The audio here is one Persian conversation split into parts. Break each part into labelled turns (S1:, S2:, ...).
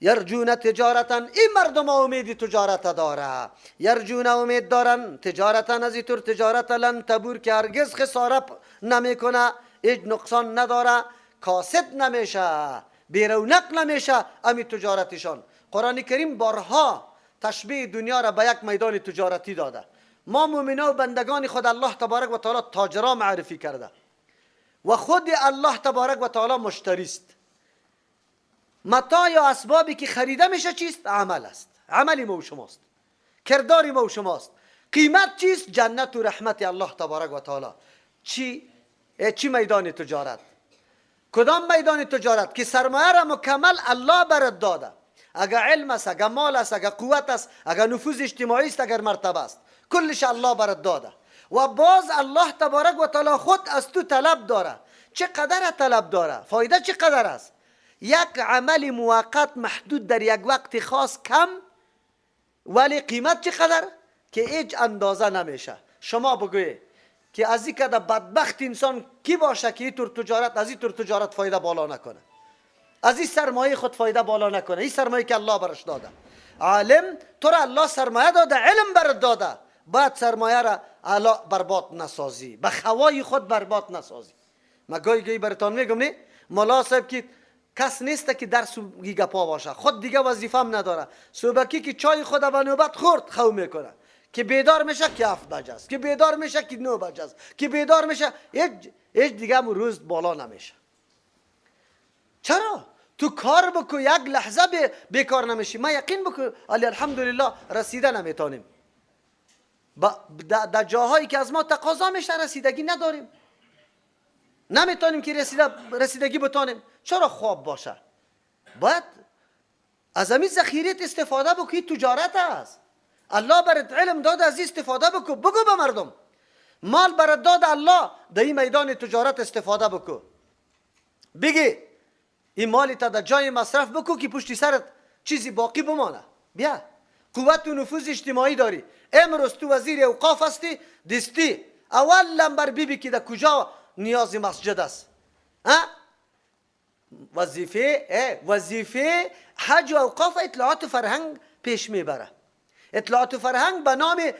S1: یرجون تجارتا، این مردم امید تجارت داره. یرجون امید دارن تجارتا، از اینطور تجارت لن تبور که هرگز خسارت نمیکنه، هیچ نقصان نداره، کاسد نمیشه، بیرونق نمیشه امی تجارتشان. قرآن کریم بارها تشبیه دنیا را به یک میدان تجارتی داده. ما مؤمنان و بندگان خود الله تبارک و تعالی تاجرا معرفی کرده و خود الله تبارک و تعالی مشتری است. متاع یا اسبابی که خریده میشه چیست؟ عمل است. عملی ما و شماست، کرداری ما و شماست. قیمت چیست؟ جنت و رحمت الله تبارک و تعالی. چی میدان تجارت؟ کدام میدان تجارت که سرمایه را مکمل الله برات داده؟ اگر علم است، اگر مال است، اگر قوت است، اگر نفوذ اجتماعی است، اگر مرتبه است، کلش الله برات داده. و باز الله تبارک و تعالی خود از تو طلب داره. چقدر طلب داره؟ فایده چقدر است؟ یک عمل موقت محدود در یک وقت خاص کم، ولی قیمت چقدر؟ که هیچ اندازه نمیشه. شما بگویید که از این کده بدبخت انسان کی باشه که اینطور تجارت، از اینطور تجارت فایده بالا نکنه، از این سرمایه خود فایده بالا نکنه. این سرمایه که الله برش داده. عالم تو را الله سرمایه داده، علم برات داده، باید سرمایه را الا برباد نسازی، به خوای خود برباد نسازی. ما گاهی براتون میگم نه مولا صاحب که کس نیست که درس گپا باشه، خود دیگه وظیفه هم نداره. صبحی که چای خود به نوبت خورد خو میکنه، که بیدار میشه که 7 بجه است، که بیدار میشه که 9 بجه است، که بیدار میشه هیچ دیگه هم روز بالا نمیشه. چرا؟ تو کار بکو، یک لحظه بیکار نمیشی. ما یقین بکو علی الحمدلله رسیده نمیتونیم. در جاهایی که از ما تقاضا میشه رسیدگی نداریم، نمیتونیم که رسیدگی بتونیم. چرا؟ خواب باشه. باید از همین ذخیره استفاده بکنی. تجارت است. الله برات علم داده، از استفاده بکن. بگو به مردم مال برات داده الله، در این میدان تجارت استفاده بکن. بگی این مالی تا در جای مصرف بکن که پشت سرت چیزی باقی بمانه. بیا قوت و نفوذ اجتماعی داری. امروز تو وزیر اوقاف هستی، دستی اول لمبر بیبی که در کجا نیاز مسجد است. وظیفه حج و اوقاف اطلاعات و فرهنگ پیش میبره. اطلاعات و فرهنگ به نام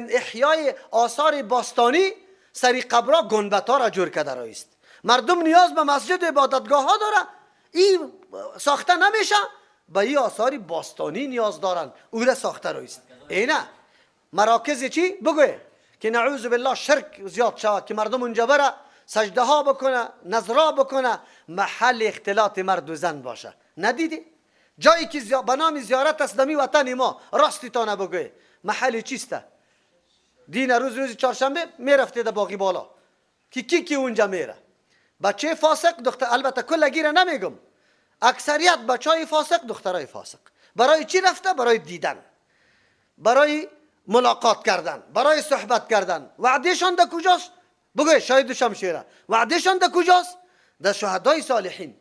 S1: احیای آثار باستانی سری قبرا گنبتا را جور کرده رایست. مردم نیاز به مسجد و عبادتگاه ها داره، این ساخته نمیشه، به این آثار باستانی نیاز دارن، او را ساخته رایست. اینه مراکز چی؟ بگوی که نعوذ بالله شرک زیاد شود، که مردم اونجا بره سجده ها بکنه، نظرها بکنه، محل اختلاط مرد و زن باشه. ندیدی؟ جایی که به نام زیارت است دمی وطن ما، راستی تا نبگوی محل چیسته؟ دین روز چهارشنبه میرفته در باقی بالا کی اونجا میره. بچه فاسق دختر، البته کلگی را نمیگم، اکثریت بچهای فاسق دخترای فاسق. برای چی رفته؟ برای دیدن، برای ملاقات کردن، برای صحبت کردن. وعدهشان در کجاست؟ بگوی شاهد شمشیره، وعدهشان در کجاست؟ در شهدای صالحین.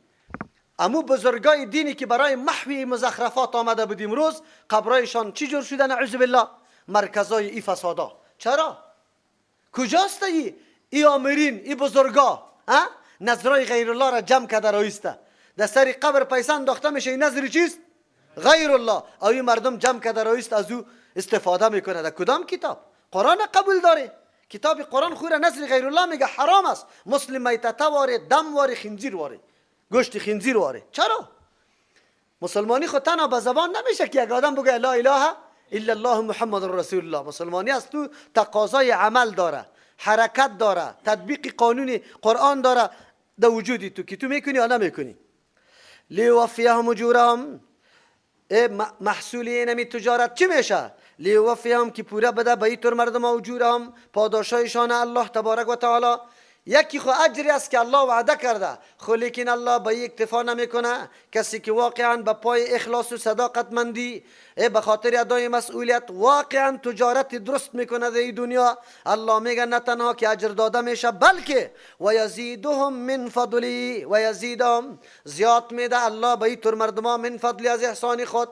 S1: امو بزرگای دینی که برای محوی مزخرفات آمده بودیم روز، قبرایشان چی جور شده؟ نعوذ بالله مرکزای ای فسادا. چرا؟ کجاست ای آمرین، ای بزرگا؟ نظرای غیر الله را جمع کرده رایسته، در سری قبر پیسه انداخته میشه. این نظر چیست؟ غیر الله. اوی مردم جمع کرده رایست، از او استفاده میکنه. در کدام کتاب؟ قرآن قبول داره؟ کتاب قرآن خوره نظر غیر الله میگه حرام است. مسلم میتته واره، دم واره، خنزیر واره، گوشت خنزیر واره. چرا؟ مسلمانی خود تنها به زبان نمیشه که یک آدم بگه لا اله الا الله محمد رسول الله. مسلمانی از تو تقاضای عمل داره، حرکت داره، تطبیق قانون قرآن داره در وجودی تو، که تو میکنی یا نمیکنی. لیوفیهم اجورهم، محصول اینمی تجارت چی میشه؟ لیوفیهم که پوره بده به اینطور مردم اجورهم پاداشایشان الله تبارک و تعالی. یکی خو اجری است که الله وعده کرده، خو لیکن الله به این اکتفا نمیکنه. کسی که واقعا به پای اخلاص و صداقت مندی به خاطر ادای مسئولیت واقعا تجارت درست میکنه در این دنیا، الله میگه نه تنها که اجر داده میشه، بلکه و یزیدهم من فضلی، و یزیدهم زیاد میده الله به اینطور مردم من فضلی از احسان خود.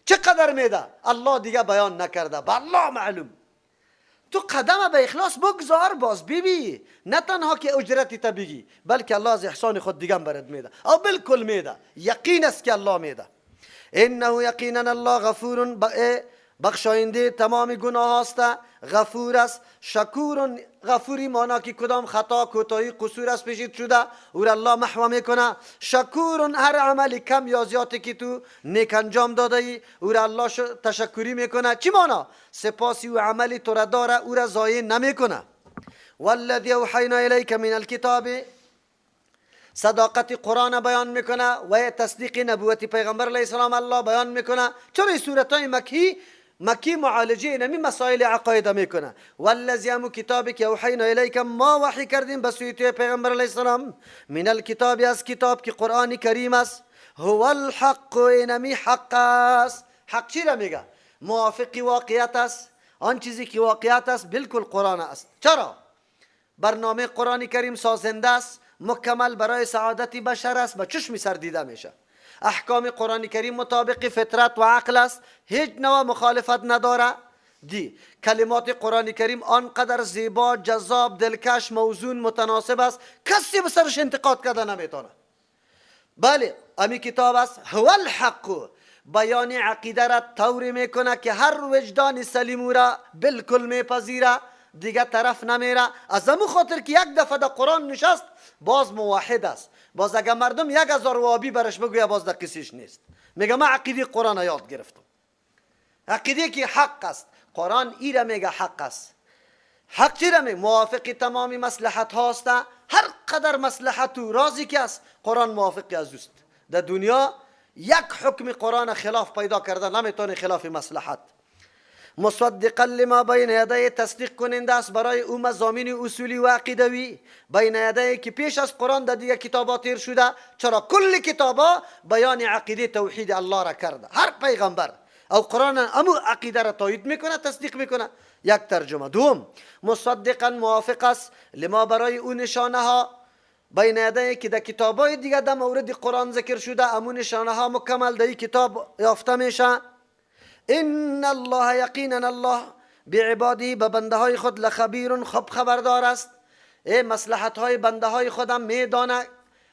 S1: چقدر میده الله دیگه بیان نکرده، به الله معلوم. تو قدم به اخلاص بگذار، باز ببی، نه تنها که اجرتی تا بگی، بلکه الله از احسان خود دیگه برات میده، او بالکل میده. یقین است که الله میده. انه یقینا الله غفور بخشاینده تمام گناه است، غفور است. شکور، غفوری مانا که کدام خطا کوتاهی قصور است پیشید شده او را الله محو میکنه. شکور، هر عمل کم یا زیادی که تو نیک انجام داده ای او را الله تشکری میکنه. چی مانا؟ سپاسی و عملی تو را داره او را ضایع نمیکنه. والذی اوحینا الیک من الکتاب، صداقت قرآن بیان میکنه و تصدیق نبوت پیغمبر علیه السلام الله بیان میکنه. چرا صورت های مکی معالجه اینمی مسائل عقاید میکنه. والذی، همو کتابی که اوحینا الیک ما وحی کردیم به سوی پیغمبر علیه السلام، من الکتاب، از کتاب که قرآن کریم است، هو الحق، اینمی حق است. حق چی را میگه؟ موافق واقعیت است. آن چیزی که واقعیت است بالکل قرآن است. چرا؟ برنامه قرآن کریم سازنده است، مکمل برای سعادت بشر است، به چشم سر دیده میشه. احکام قرآن کریم مطابق فطرت و عقل است، هیچ نوع مخالفت نداره. کلمات قرآن کریم آنقدر زیبا، جذاب، دلکش، موزون، متناسب است کسی به سرش انتقاد کرده نمیتونه. بله، امی کتاب است هو الحق، بیان عقیده را طوری میکنه که هر وجدان سلیم را بالکل میپذیره، دیگه طرف نمیره. از همون خاطر که یک دفعه در قرآن نشست باز موحد است. باز اگر مردم 1000 وابی برش بگویه باز در قصیش نیست. میگه من عقیده قرآن یاد گرفتم، عقیده که حق است. قرآن ای را میگه حق است. حق چی را میگه؟ موافق تمامی مصلحت هاست. هر قدر مصلحت و رازی که است قرآن موافق از اوست. در دنیا یک حکم قرآن خلاف پیدا کرده نمیتونه خلاف مصلحت. مصدقا لما بین یدیه، تصدیق کننده است برای او مضامین اصولی و عقیدوی بین یدیه که پیش از قرآن در دیگه کتابا تیر شده. چرا؟ کل کتابا بیان عقیده توحید الله را کرده. هر پیغمبر او قرآن امو عقیده را تایید میکنه، تصدیق میکنه. یک ترجمه. دوم، مصدقا موافق است لما برای او نشانه ها بین یدیه که در کتابای دیگه در مورد قرآن ذکر شده، امو نشانه ها مکمل در کتاب یافته میشه. ان الله، یقینا الله بعباده، به بنده های خود لخبیر، خب خبردار است. مصلحت های بنده های خودم میدانه،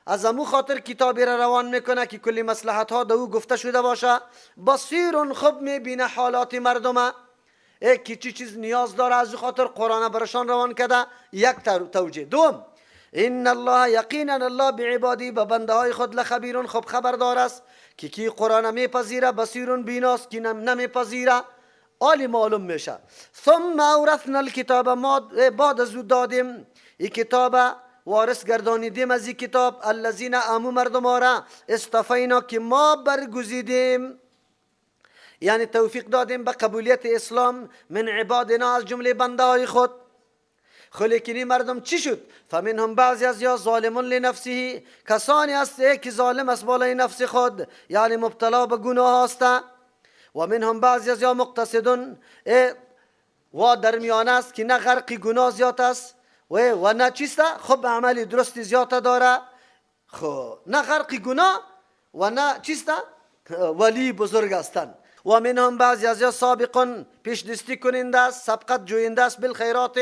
S1: از امو خاطر کتابی را روان میکنه که کلی مصلحت ها در او گفته شده باشه. بصیر، خب میبینه حالات مردم که چی چیز نیاز داره، از او خاطر قرآن برشان روان کرده. یک توجیه. دوم، ان الله، یقینا الله بعباده، به بنده های خود لخبیر، خب خبردار است که کی قرآن میپذیره، بصیرون بیناست که نمیپذیره. عالی معلوم میشه. ثم اورثنا الکتاب، ما بعد از او دادیم این کتاب، وارث گردانیدیم از این کتاب، الذین، امو مردم را اصطفینا که ما برگزیدیم، یعنی توفیق دادیم به قبولیت اسلام، من عبادنا، از جمله بنده های خود. خلیکنی مردم چی شد؟ فمنهم بعضی از یا ظالمون لنفسه، کسانی است که ظالم است بالای نفس خود، یعنی مبتلا به گناه است. و منهم بعضی از یا مقتصدون، و درمیان است که نه غرق گناه زیاد است و نه چیسته، خب عملی درست زیاد داره. خب نه غرق گناه و نه چیسته، ولی بزرگ هستند. و منهم بعضی از یا سابقون، پیش دستی کننده است، سبقت جوینده است، بالخیرات،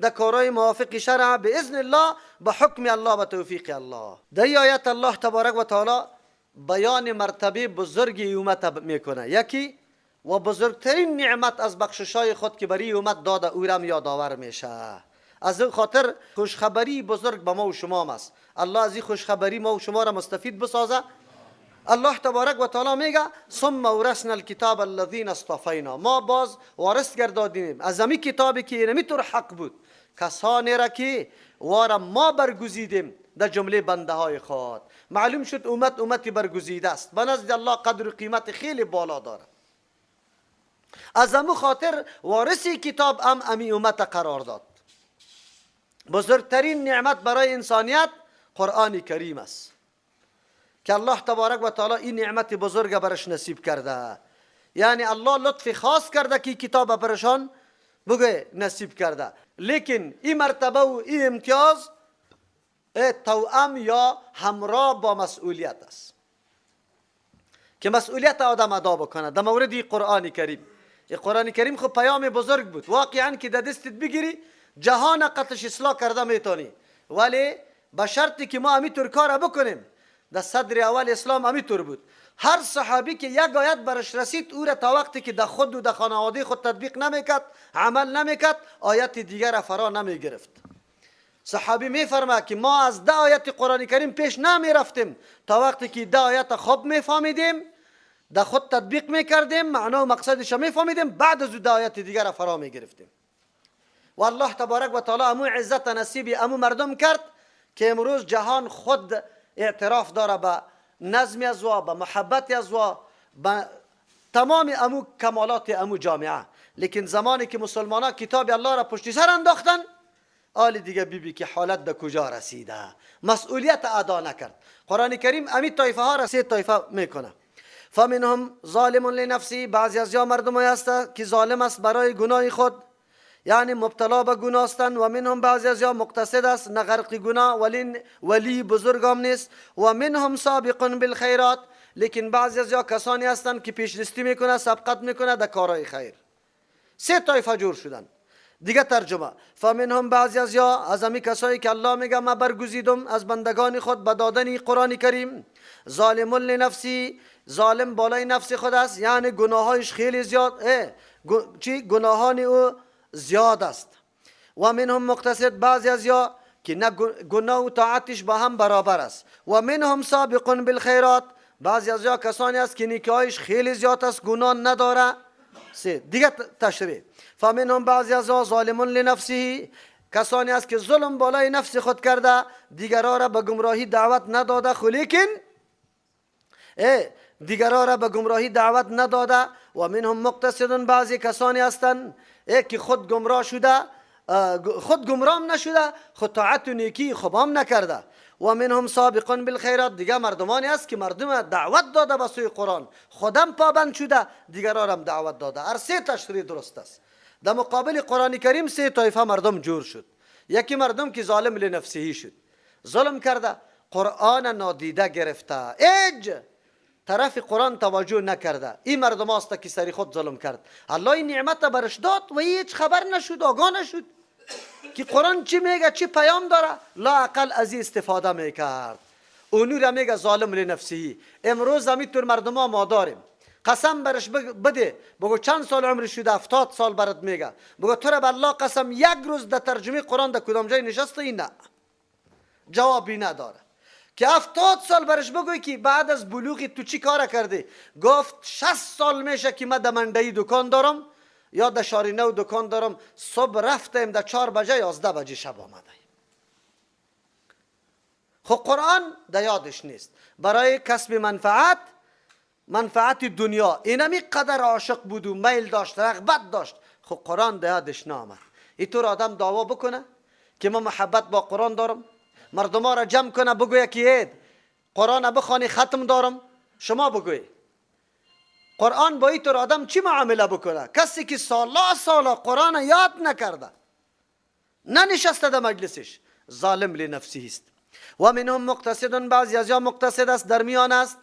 S1: در کارهای موافق شرع، باذن الله، به حکم الله، به توفیق الله. در این آیت الله تبارک و تعالی بیان مرتبه بزرگی امت میکنه. یکی و بزرگترین نعمت از بخششای خود که برای امت داده او را یادآور میشه. از این خاطر خوشخبری بزرگ به ما و شما است. الله از این خوشخبری ما و شما را مستفید بسازه. الله تبارک و تعالی میگه ثم اورثنا الکتاب الذین اصطفینا، ما باز وارث گردانیدیم از همین کتابی که اینمیطور حق بود، کسانی را که وارا ما برگزیدیم در جمله بنده های خود. معلوم شد امتی برگزیده است، به نزد الله قدر و قیمت خیلی بالا داره. از همون خاطر وارثی کتاب امی امت قرار داد. بزرگترین نعمت برای انسانیت قرآن کریم است که الله تبارک و تعالی این نعمت بزرگ برش نصیب کرده. یعنی الله لطف خاص کرده که کتاب برشان بگه نصیب کرده. لیکن این مرتبه و این امتیاز توأم یا همراه با مسئولیت است که مسئولیت آدم ادا بکنه. در مورد قرآن کریم، قرآن کریم خب پیام بزرگ بود، واقعا که در دستت بگیری جهان قطش اصلاح کرده میتونی، ولی به شرطی که ما همینطور کار بکنیم در صدر اول اسلام همینطور بود. هر صحابی که یک آیت برش رسید او را تا وقتی که در خود و در خانواده خود تطبیق نمیکرد، عمل نمیکرد، آیت دیگر را فرا نمیگرفت. صحابی میفرماد که ما از 10 آیت قرآن کریم پیش نمی رفتیم تا وقتی که 10 آیت خوب میفهمیدیم، در خود تطبیق میکردیم، معنا و مقصدش میفهمیدیم، بعد از 10 آیت دیگر را فرا میگرفتیم. و الله تبارک و تعالی امو عزت نصیب امو مردم کرد که امروز جهان خود اعتراف داره به نظم از و به محبت از و به تمام امو کمالات امو جامعه. لیکن زمانی که مسلمان ها کتاب الله را پشت سر انداختن، آل دیگه بیبی که حالت در کجا رسیده، مسئولیت ادا نکرد. قرآن کریم امی طایفه ها را 3 طایفه میکنه. فمنهم ظالم لنفسی، بعضی از یا مردم هست که ظالم است برای گناه خود، یعنی مبتلا به گناه هستند. و منهم بعضی از یا مقتصد است، نه غرق گناه ولی بزرگ هم نیست. و منهم سابق بالخیرات، لیکن بعضی از یا کسانی هستند که پیشرستی میکنه، سبقت میکنه در کارهای خیر. 3 طایفه جور شدن. دیگه ترجمه، فمنهم بعضی از یا از همی کسایی که الله میگه ما برگزیدم از بندگان خود به دادن قرآن کریم، ظالم لنفسی، ظالم بالای نفس خود است، یعنی گناهایش خیلی زیاد، گناهان او زیاد است. و منهم مقتصد، بعضی از یا که نه گناه و طاعتش با هم برابر است. و منهم سابق بالخیرات، بعضی از یا کسانی است که نیکی‌هایش خیلی زیاد است، گناه نداره. 3 دیگه تشریح، فمنهم بعضی از یا ظالم لنفسه، کسانی است که ظلم بالای نفس خود کرده، دیگران را به گمراهی دعوت نداده، لیکن دیگران را به گمراهی دعوت نداده. و منهم مقتصدون، بعضی کسانی هستند که خود گمراه شده، خود گمراه نشده، خود طاعت و نیکی خوب هم نکرده. و منهم سابق بالخیرات، دیگه مردمانی است که مردم دعوت داده به سوی قرآن، خودم پابند شده، دیگران هم دعوت داده. هر 3 تشریح درست است. در مقابل قرآن کریم 3 طایفه مردم جور شد. یکی مردم که ظالم لنفسه شد، ظلم کرده، قرآن نادیده گرفته، طرف قرآن توجه نکرده. این مردم هست که سری خود ظلم کرد. الله این نعمت برش داد و هیچ خبر نشد، آگاه نشد که قرآن چی میگه، چی پیام داره، لا اقل از این استفاده میکرد. اونو را میگه ظالم لنفسه. امروز همینطور مردم ها ما داریم، قسم برش بده، بگو چند سال عمر شده، 70 سال برات میگه، بگو تو را بالله قسم یک روز در ترجمه قرآن در کدام جای نشسته؟ نه، جوابی نداره. که 70 سال برش بگوی که بعد از بلوغی تو چی کار کردی؟ گفت 60 سال میشه که من در منډه‌ای دکان دارم یا در شاری نو دکان دارم، صبح رفتیم در 4 بجه 11 بجه شب آمده. خب قرآن در یادش نیست، برای کسب منفعت دنیا اینمی قدر عاشق بود و میل داشت، رغبت داشت. خب قرآن در یادش نامد. اینطور آدم دعوا بکنه که من محبت با قرآن دارم، مردم ها را جمع کنه بگویه که قرآن بخوانی ختم دارم، شما بگوی قرآن با اینطور آدم چی معامله بکنه؟ کسی که سالا قرآن یاد نکرده، ننشسته در مجلسش، ظالم لنفسی است. و منهم مقتصدون، بعضی از یا مقتصد است، در میان است،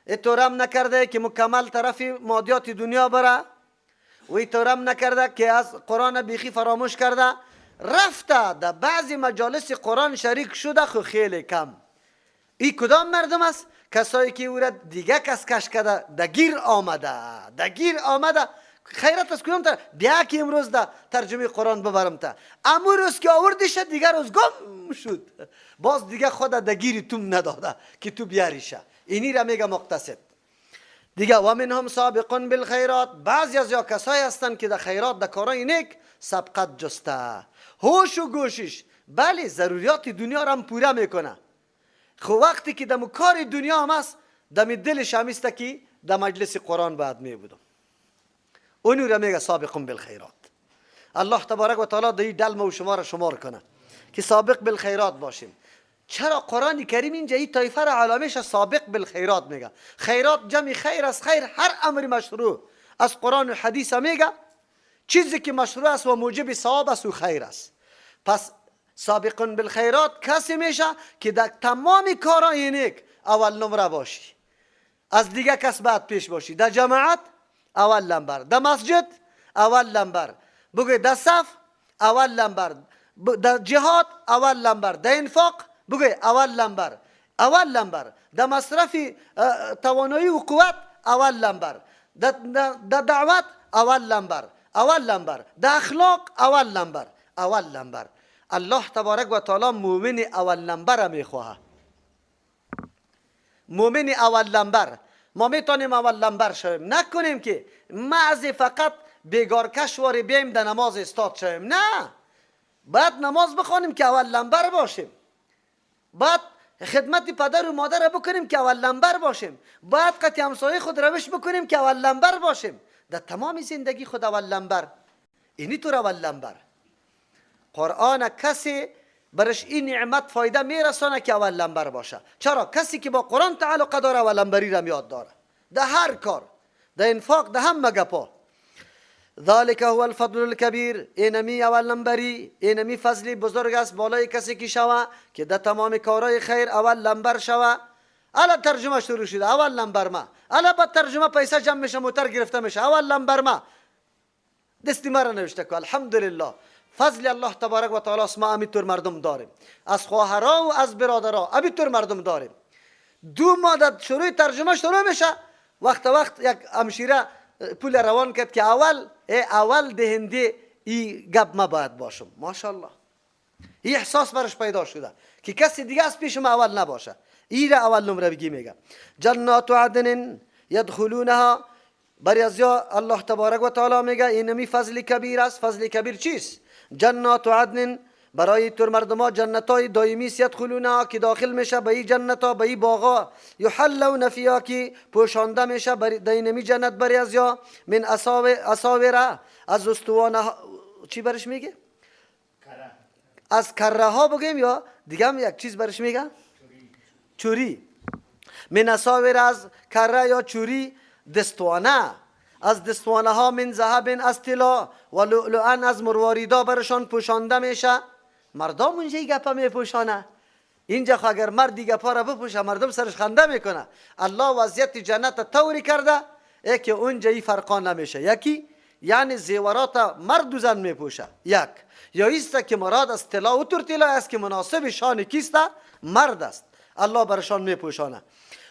S1: اینطورم نکرده که مکمل طرف مادیات دنیا بره و اینطورم نکرده که از قرآن بیخی فراموش کرده، رفته در بعضی مجالس قرآن شریک شده، خو خیلی کم. این کدام مردم است؟ کسایی که او را دیگه کس کش کرده، دگیر آمده. خیرت از کدام تا بیا که امروز در ترجمه قرآن ببرم تا، امو روز که آوردیشه دیگر روز گم شد، باز دیگه خود دگیری توم نداده که تو بیاریشه. اینی را میگه مقتصد. دیگه و منهم سابق بالخیرات، بعضی از یا کسایی هستند که در خیرات، در کارهای نیک سبقت جسته، هوش و گوشش، بله ضروریات دنیا را هم پوره میکنه. خب وقتی که در کار دنیا هم است، دم دلش هم است که در مجلس قرآن باید می بودم. اونو را میگه سابق بالخیرات. الله تبارک و تعالی در دل ما و شما را شمار کنه که سابق بالخیرات باشیم. چرا قرآن کریم اینجا این طایفه را علامش سابق بالخیرات میگه؟ خیرات جمع خیر است. خیر هر امر مشروع از قرآن و حدیث میگه، چیزی که مشروع است و موجب ثواب است و خیر است. پس سابق بالخیرات کسی میشه که در تمام کارهای نیک اول نمره باشی، از دیگه کس بعد پیش باشی. در جماعت اول لمبر، در مسجد اول لمبر، بگوی در صف اول لمبر، در جهاد اول لمبر، در انفاق بگوی اول لمبر. اول نمبر. در مصرف توانایی و قوت اول نمبر. در دعوت اول نمبر. در اخلاق اول نمبر. الله تبارک و تعالی مؤمن اول نمبر میخواه. مؤمن اول نمبر. ما میتونیم اول نمبر شویم، نکنیم که محض فقط بیگارکش واری بیم در نماز استاد شویم. نه، باید نماز بخوانیم که اول نمبر باشیم، باید خدمت پدر و مادر بکنیم که اول نمبر باشیم، باید قطع همسایه خود روش بکنیم که اول نمبر باشیم. در تمام زندگی خود اول نمبر. اینی طور اول نمبر. قرآن کسی برش این نعمت فایده میرسانه که اول نمبر باشه. چرا؟ کسی که با قرآن تعلق داره اول نمبری را یاد داره، در هر کار، در انفاق، در همه گپا. ذالک هو الفضل الکبیر. اینمی اول نمبری، اینمی فضلی بزرگ است بالای کسی که شوه که در تمام کارهای خیر اول نمبر شوه. الا ترجمه شروع شده، اول نمبر ما. الا بعد ترجمه پیسه جمع میشه، موتر گرفته میشه، اول نمبر ما. دستی ما را نوشته که الحمدلله فضل الله تبارک و تعالی است. ما همینطور مردم داریم، از خواهرها و از برادرها همینطور مردم داریم. 2 ماه شروع ترجمه شروع میشه، وقت یک همشیره پول روان کرد که اول دهنده ای گپ ما باید باشم. ماشاءالله این احساس برش پیدا شده که کسی دیگه از پیش ما اول نباشه. این را اول نمره بگی. میگه جنات عدن یدخلونها. بر از الله تبارک و تعالی میگه اینمی فضل کبیر است. فضل کبیر چیست؟ جنات عدن، برای تور مردما جنتای دائمی است. یدخلونها که داخل میشه به این جنتا، به این باغا. یحلون فیها که پوشانده میشه در اینمی جنت بر از من اساوره، از استوانه. چی برش میگه؟ از کره ها بگیم یا دیگه هم یک چیز برش میگه؟ چوری. من اساوره، از کره یا چوری. دستوانه، از دستوانه ها. من ذهب، از طلا. و لؤلؤا، از مرواریدا برشان پوشانده میشه. مردم اونجا این گپا میپوشانه. اینجا خو اگر مردی گپا را بپوشه مردم سرش خنده میکنه. الله وضعیت جنت طوری کرده که اونجا این فرقا نمیشه. یکی یعنی زیورات مرد و زن میپوشه، یک یا ایست که مراد از طلا و تر طلا است که مناسب شان کیست؟ مرد است. الله برشان میپوشانه.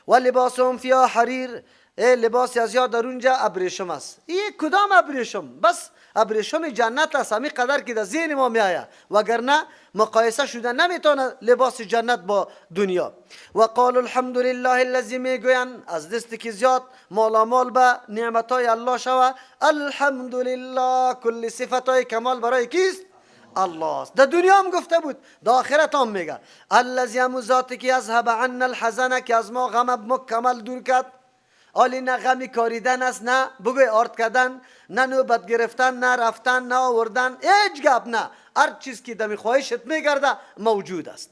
S1: و لباسهم فیها حریر. لباس از یاد در اونجا ابریشم است. این کدام ابریشم؟ بس ابریشم جنت است، همین قدر که در ذهن ما میآید، وگرنه مقایسه شده نمیتونه لباس جنت با دنیا. و قال الحمد لله الذی، میگویند از دستی که زیاد مالامال به نعمتهای الله شوه. الحمد لله، کل صفتهای کمال برای کیست؟ الله است. در دنیا هم گفته بود، در آخرت هم میگه الذی، هم ذاتی که اذهب عنا الحزن، که از ما غم مکمل دور کرد. حالی نه غمی کاریدن است، نه بگوی آرد کردن، نه نوبت گرفتن، نه رفتن، نه آوردن، هیچ گپ نه. هر چیز که دمی خواهشت میگرده موجود است.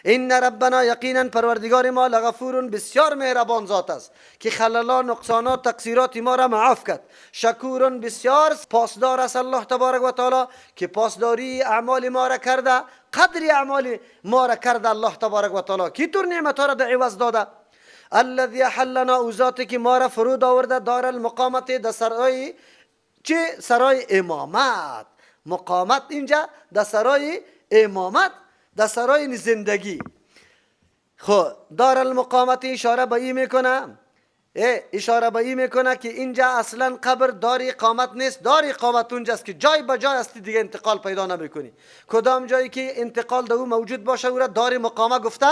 S1: این ربنا، یقینا پروردگار ما، لغفور، بسیار مهربان ذات است که خللا، نقصانات، تقصیرات ما را معاف کرد. شکور، بسیار پاسدار است الله تبارک و تعالی که پاسداری اعمال ما را کرده، قدر اعمال ما را کرده الله تبارک و تعالی که طور نعمت ها را در عوض داده. الذي حلنا، او ذاتی که ما را فرود آورده دار المقامت، در سرای چه؟ سرای امامت. مقامت اینجا در سرای امامت، در سرای زندگی. خب دار المقامت اشاره به این میکنه، اشاره به این میکنه که اینجا اصلا قبر دار اقامت نیست. دار اقامت اونجاست که جای به جای است دیگه انتقال پیدا نمیکنی. کدام جایی که انتقال در او موجود باشه او را دار مقامت گفته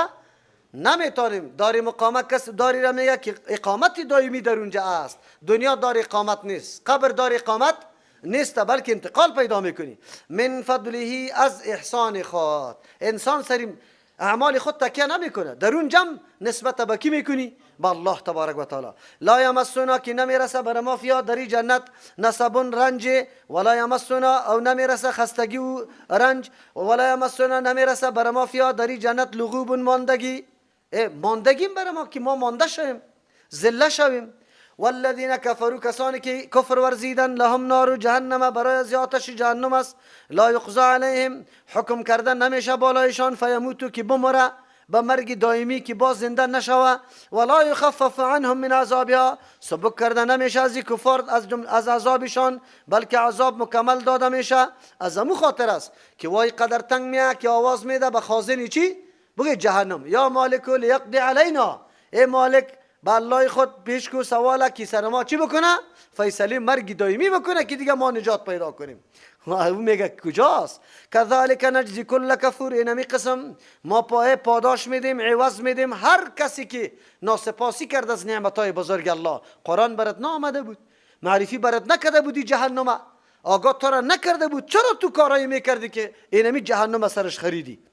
S1: نمیتونیم. دار مقامت کس داری را میگه که اقامت دائمی در اونجا است. دنیا دار اقامت نیست، قبر دار اقامت نیست، بلکه انتقال پیدا میکنی. من فضله، از احسان خود. انسان سریم اعمال خود تکیه نمیکنه، در اون جمع نسبت به کی میکنی؟ با الله تبارک و تعالی. لا یمسنا، که نمیرسه بر ما فیها در جنت نصب، رنج. ولا یمسنا، او نمیرسه خستگی و رنج. ولا یمسنا، نمیرسه بر ما فیها در جنت لغوب، ماندگی. ماندگیم بر ما که ما مانده شویم، ذله شویم. والذین کفروا، کسانی که کفر ورزیدن، لهم نار جهنم، برای از آتش جهنم است. لا یقضى علیهم، حکم کردن نمیشه بالایشان. فیموتو، که بمره به مرگ دائمی که باز زنده نشوه. ولا یخفف عنهم من عذابها، سبک کردن نمیشه از کفار از عذابشان، بلکه عذاب مکمل داده میشه. از همون خاطر است که وای قدر تنگ میه که آواز میده به خازن چی؟ بگه جهنم یا مالک لیقضی علینا، ای مالک با الله خود پیش کو سواله که سر ما چی بکنه؟ فیصله مرگ دائمی بکنه که دیگه ما نجات پیدا کنیم. او میگه کجاست؟ کذالک نجزی کل کفور، اینمی قسم ما پاداش میدیم، عوض میدیم هر کسی که ناسپاسی کرد از نعمتهای بزرگ الله. قرآن برات نآمده بود، معرفی برات نکرده بودی جهنم، آگاه تو را نکرده بود، چرا تو کارایی میکردی که اینمی جهنم سرش خریدی؟